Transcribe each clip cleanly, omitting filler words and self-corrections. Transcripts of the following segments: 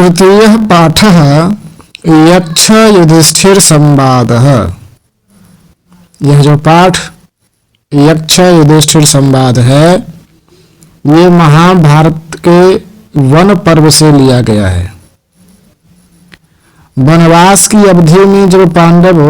तृतीयः पाठः यक्ष युधिष्ठिर संवादः। यह जो पाठ यक्ष युधिष्ठिर संवाद है, ये महाभारत के वन पर्व से लिया गया है। वनवास की अवधि में जब पांडव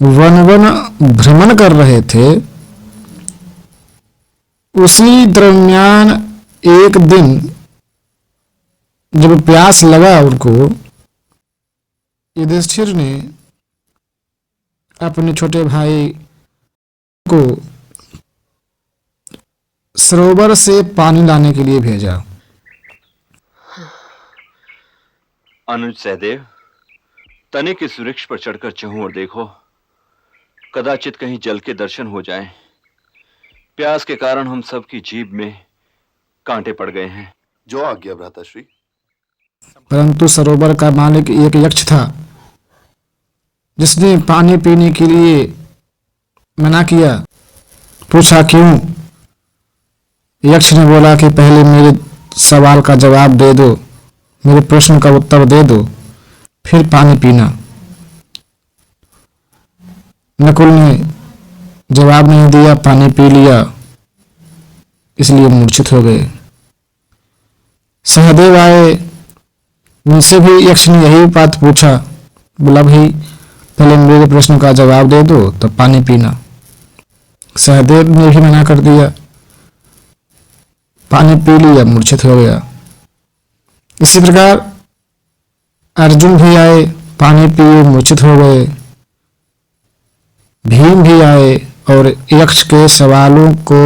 वन भ्रमण कर रहे थे, उसी दरमियान एक दिन जब प्यास लगा उनको, युधिष्ठिर ने अपने छोटे भाई को सरोवर से पानी लाने के लिए भेजा। अनुज सहदेव, तनिक इस वृक्ष पर चढ़कर चहूं और देखो, कदाचित कहीं जल के दर्शन हो जाएं। प्यास के कारण हम सबकी जीभ में कांटे पड़ गए हैं। जो आज्ञा भ्राताश्री। परंतु सरोवर का मालिक एक यक्ष था, जिसने पानी पीने के लिए मना किया। पूछा क्यों? यक्ष ने बोला कि पहले मेरे सवाल का जवाब दे दो, मेरे प्रश्न का उत्तर दे दो, फिर पानी पीना। नकुल ने जवाब नहीं दिया, पानी पी लिया, इसलिए मूर्छित हो गए। सहदेव आए, उनसे भी यक्ष ने यही बात पूछा। बोला भाई पहले मेरे प्रश्न का जवाब दे दो तब पानी पीना। सहदेव ने भी मना कर दिया, पानी पी लिया, मूर्छित हो गया। इसी प्रकार अर्जुन भी आए, पानी पिए, मूर्छित हो गए। भीम भी आए और यक्ष के सवालों को,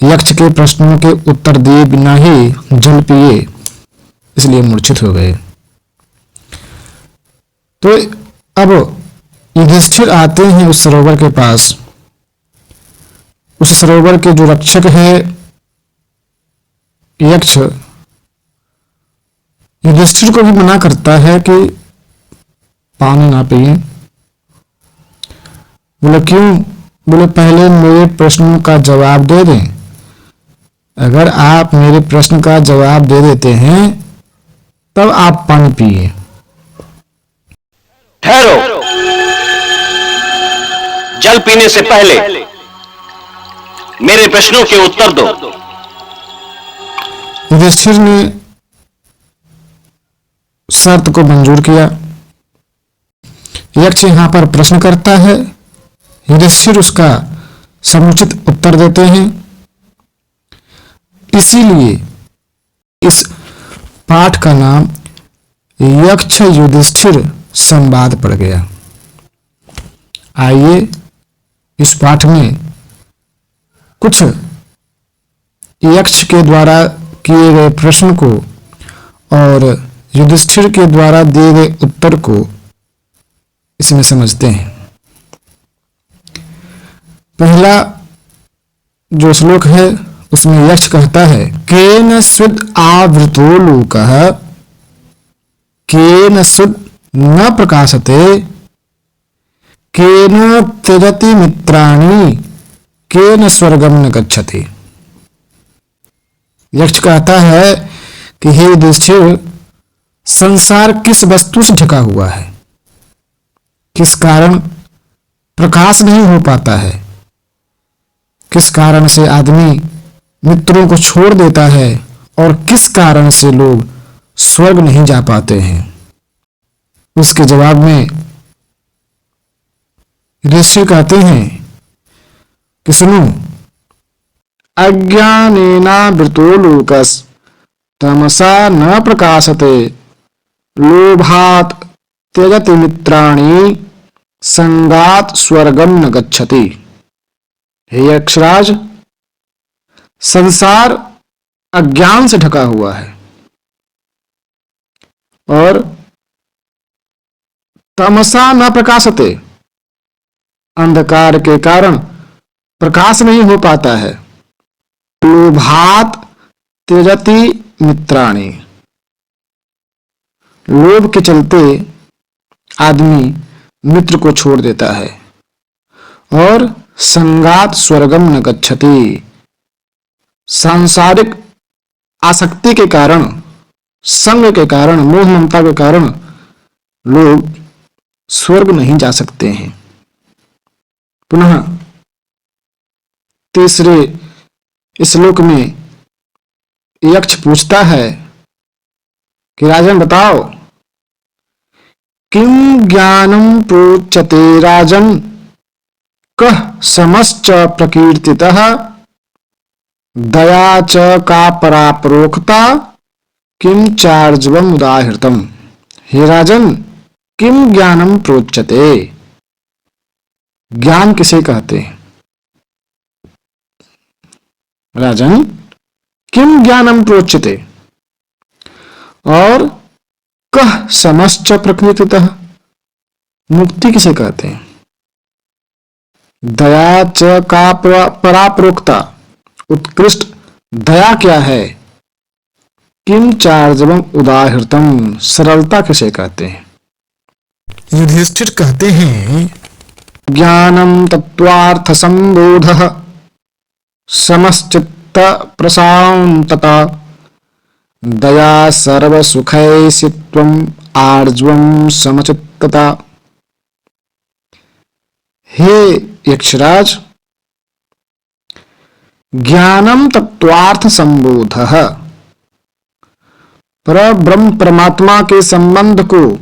यक्ष के प्रश्नों के उत्तर दिए बिना ही जल पिए, इसलिए मूर्छित हो गए। तो अब युधिष्ठिर आते हैं उस सरोवर के पास। उस सरोवर के जो रक्षक है यक्ष, युधिष्ठिर को भी मना करता है कि पानी ना पिए। बोले क्यों? बोले पहले मेरे प्रश्न का जवाब दे दें। अगर आप मेरे प्रश्न का जवाब दे देते हैं तब आप पानी पिए। ठहरो, जल पीने से पहले मेरे प्रश्नों के उत्तर दो। युधिष्ठिर ने शर्त को मंजूर किया। यक्ष यहां पर प्रश्न करता है, युधिष्ठिर उसका समुचित उत्तर देते हैं। इसीलिए इस पाठ का नाम यक्ष युधिष्ठिर संवाद पड़ गया। आइए इस पाठ में कुछ यक्ष के द्वारा किए गए प्रश्न को और युधिष्ठिर के द्वारा दिए गए उत्तर को इसमें समझते हैं। पहला जो श्लोक है उसमें यक्ष कहता है, केन सुद आवृतो लोकः केन सुद न प्रकाशते केन त्यजति मित्राणि केन स्वर्गम न गच्छति। यक्ष कहता है कि हे युधिष्ठिर, संसार किस वस्तु से ढका हुआ है, किस कारण प्रकाश नहीं हो पाता है, किस कारण से आदमी मित्रों को छोड़ देता है और किस कारण से लोग स्वर्ग नहीं जा पाते हैं। उसके जवाब में युधिष्ठिर कहते हैं कि सुनो, अज्ञानेनावृतो लोकस् तमसा न प्रकाशते लोभात् त्यजति मित्राणि संगात् स्वर्गम न गच्छति। हे यक्षराज, संसार अज्ञान से ढका हुआ है और तमसा न प्रकाशते, अंधकार के कारण प्रकाश नहीं हो पाता है। लोभात् त्यजति मित्राणि, लोभ के चलते आदमी मित्र को छोड़ देता है। और संगात स्वर्गम न गच्छति, सांसारिक आसक्ति के कारण संग के कारण, मोह ममता के कारण लोग स्वर्ग नहीं जा सकते हैं। पुनः तीसरे श्लोक में यक्ष पूछता है कि राजन बताओ, किम ज्ञानम प्रोच्यते राजन, कः समश्च प्रकीर्तितः, दया च का परा प्रोक्ता, किम चार्जवम उदाहृतम। हे राजन, किम ज्ञानम प्रोच्यते, ज्ञान किसे कहते हैं? राजन, किम ज्ञानम प्रोच्यते, और कः समश्च प्रकृतितः, मुक्ति किसे कहते हैं? दया च का परा प्रोक्ता, उत्कृष्ट दया क्या है? किम चार्जवम उदाहृतम, सरलता किसे कहते हैं? युधिष्ठिर कहते हैं, ज्ञानम तत्वार्थ संबोधः, समश्चित्त प्रशांतता, दया सर्वसुखैसित्वम् आर्जवम् समचित्तता। हे यक्षराज, ज्ञानम तत्वार्थ संबोधः, परब्रह्म परमात्मा के संबंध को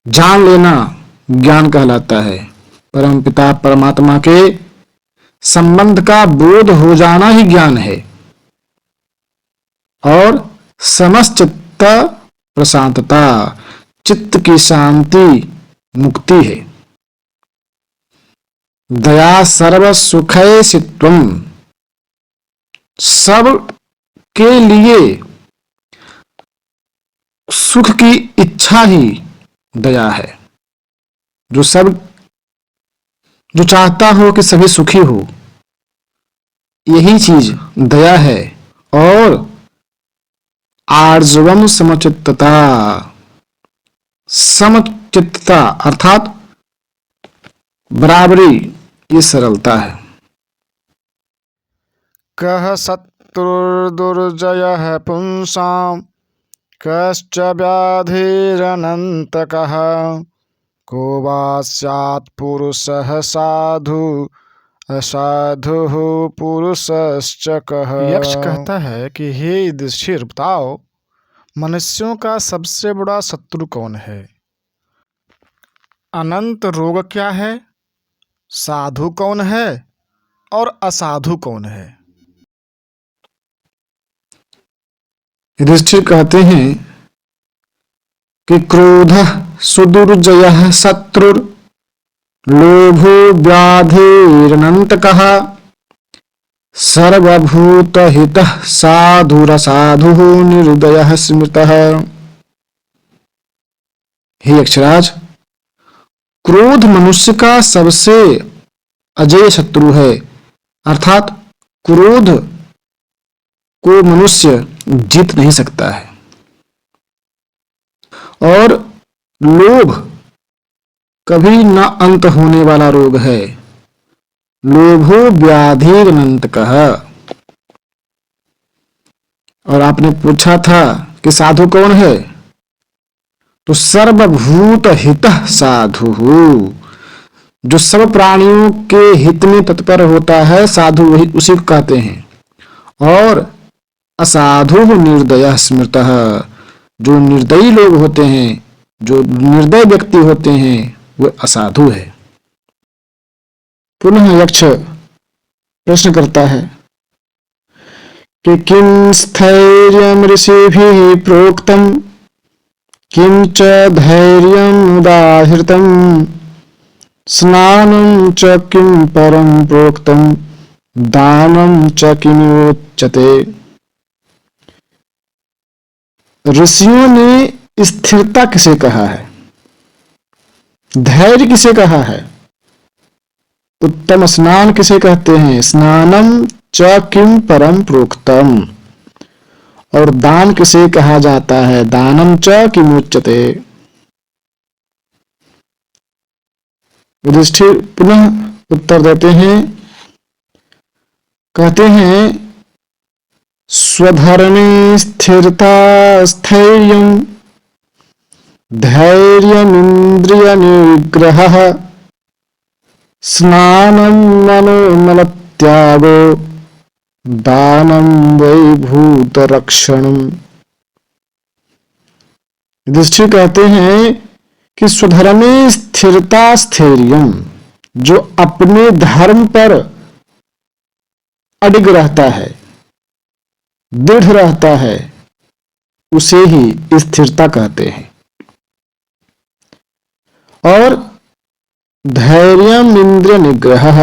जान लेना ज्ञान कहलाता है। परम पिता परमात्मा के संबंध का बोध हो जाना ही ज्ञान है। और समश्चित्त प्रशांतता, चित्त की शांति मुक्ति है। दया सर्व सुखैसित्वम, सब के लिए सुख की इच्छा ही दया है। जो चाहता हो कि सभी सुखी हो, यही चीज दया है। और आर्जवम समचित्तता, समचित्तता अर्थात बराबरी, ये सरलता है। कः शत्रुर्दुर्जयः पुंसां, कश्च व्याधिरनन्तकः, को वा स्यात् पुरुषः साधु, असाधुः पुरुषश्च कः। यक्ष कहता है कि हे युधिष्ठिर, बताओ मनुष्यों का सबसे बड़ा शत्रु कौन है? अनंत रोग क्या है? साधु कौन है और असाधु कौन है? युधिष्ठिर कहते हैं कि क्रोधः सुदुर्जयः शत्रुर्, लोभो व्याधिरनन्तकः, सर्वभूतहितः साधुरसाधुः निर्दयः स्मृतः। हे यक्षराज, क्रोध मनुष्य का सबसे अजेय शत्रु है। अर्थात क्रोध को मनुष्य जीत नहीं सकता है। और लोभ कभी न अंत होने वाला रोग है। लोभो व्याधिरनन्तकः। और आपने पूछा था कि साधु कौन है, तो सर्वभूत हितः साधु, जो सब प्राणियों के हित में तत्पर होता है, साधु वही उसी को कहते हैं। और असाधु निर्दयः स्मृतः, जो निर्दयी लोग होते हैं, जो निर्दय व्यक्ति होते हैं, वो असाधु है। पुनः यक्ष प्रश्न करता है कि किम स्थैर्यं ऋषिभिः प्रोक्तम्, किम च धैर्यम् उदाहृतम्, स्नानं च किम परं प्रोक्तम्, दानं च किमुच्यते। ऋषियों ने स्थिरता किसे कहा है, धैर्य किसे कहा है, उत्तम स्नान किसे कहते हैं, स्नानम च किम परम प्रोक्तम, और दान किसे कहा जाता है, दानम च किमुच्यते। युधिष्ठिर पुनः उत्तर देते हैं, कहते हैं स्वधर्मे स्थिरता स्थैर्यं धैर्यमिन्द्रियनिग्रहः स्नानं मनोमलत्यागो दानं वै भूतरक्षणम्। युधिष्ठिर कहते हैं कि स्वधर्मे स्थिरता स्थैर्यम, जो अपने धर्म पर अडिग रहता है, दृढ़ रहता है, उसे ही स्थिरता कहते हैं। और धैर्यम इंद्रिय निग्रह,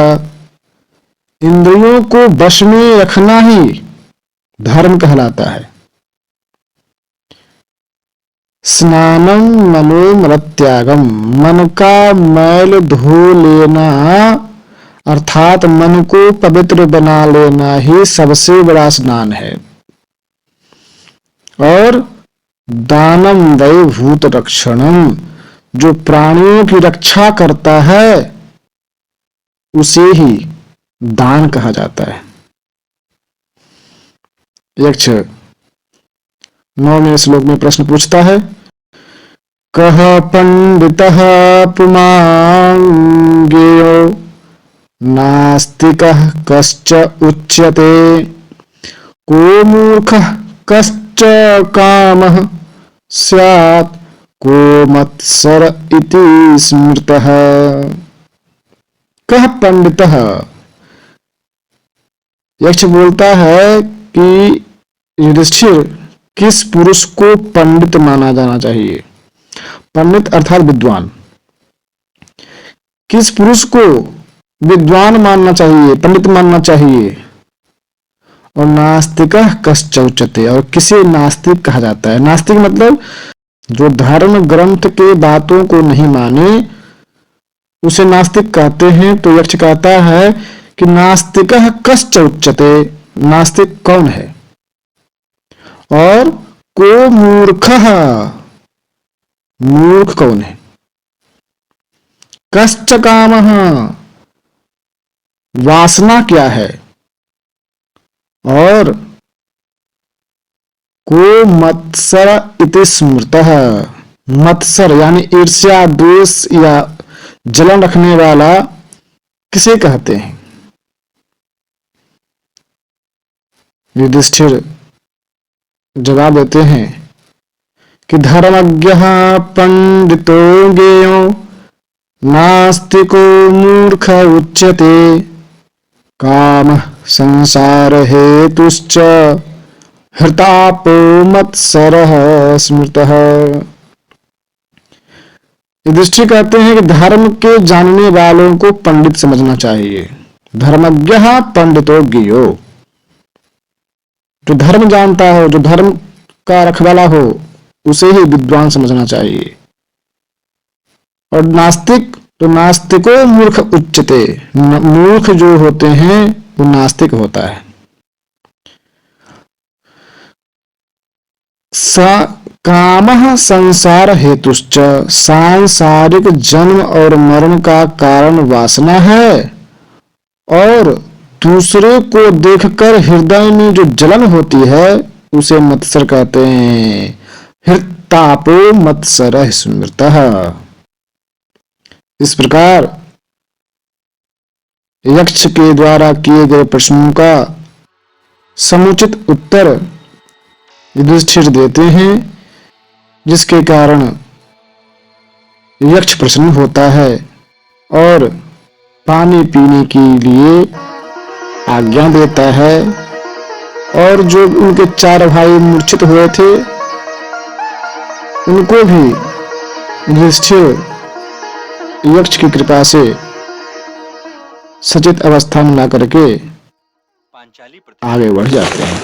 इंद्रियों को वश में रखना ही धर्म कहलाता है। स्नानम मनोमलत्यागम, मन का मैल धो लेना अर्थात मन को पवित्र बना लेना ही सबसे बड़ा स्नान है। और दानम वै भूत रक्षणम, जो प्राणियों की रक्षा करता है उसे ही दान कहा जाता है। यक्ष 9वें श्लोक में प्रश्न पूछता है, कह पंडितः पुमांगेयो नास्तिकः कश्च उच्यते, को मूर्खः कश्च कामः स्यात्, को मत्सर इति स्मृतः। कह पंडितः, यक्ष बोलता है कि युधिष्ठिर, किस पुरुष को पंडित माना जाना चाहिए? पंडित अर्थात विद्वान। किस पुरुष को विद्वान मानना चाहिए, पंडित मानना चाहिए? और नास्तिकः कश्च उच्यते, और किसे नास्तिक कहा जाता है? नास्तिक मतलब जो धर्म ग्रंथ के बातों को नहीं माने उसे नास्तिक कहते हैं। तो यक्ष कहता है कि नास्तिकः कश्च उच्यते, नास्तिक कौन है? और को मूर्खः, मूर्ख कौन है? कश्च कामः, वासना क्या है? और को मत्सर इति स्मृतः, मत्सर यानी ईर्ष्या द्वेष या जलन रखने वाला किसे कहते हैं? युधिष्ठिर जवाब देते हैं कि धर्मज्ञः पंडितो ज्ञेयो नास्तिको मूर्ख उच्यते, काम संसार हेतुश्च हृतापो मत्सरः स्मृतः। युधिष्ठिर कहते हैं कि धर्म के जानने वालों को पंडित समझना चाहिए। धर्मज्ञः पंडितो ज्ञेयो, जो धर्म जानता हो, जो धर्म का रखवाला हो, उसे ही विद्वान समझना चाहिए। और नास्तिक, तो नास्तिको मूर्ख उच्यते, मूर्ख जो होते हैं वो नास्तिक होता है। कामः संसार हेतुश्च, सांसारिक जन्म और मरण का कारण वासना है, और दूसरे को देखकर हृदय में जो जलन होती है उसे मत्सर कहते हैं। हृतापो मत्सरः स्मृतः। इस प्रकार यक्ष के द्वारा किए गए प्रश्नों का समुचित उत्तर युधिष्ठिर देते हैं, जिसके कारण यक्ष प्रसन्न होता है और पानी पीने के लिए आज्ञा देता है। और जो उनके 4 भाई मूर्छित हुए थे उनको भी युधिष्ठिर यक्ष की कृपा से सचेत अवस्था में ला करके आगे बढ़ जाते हैं।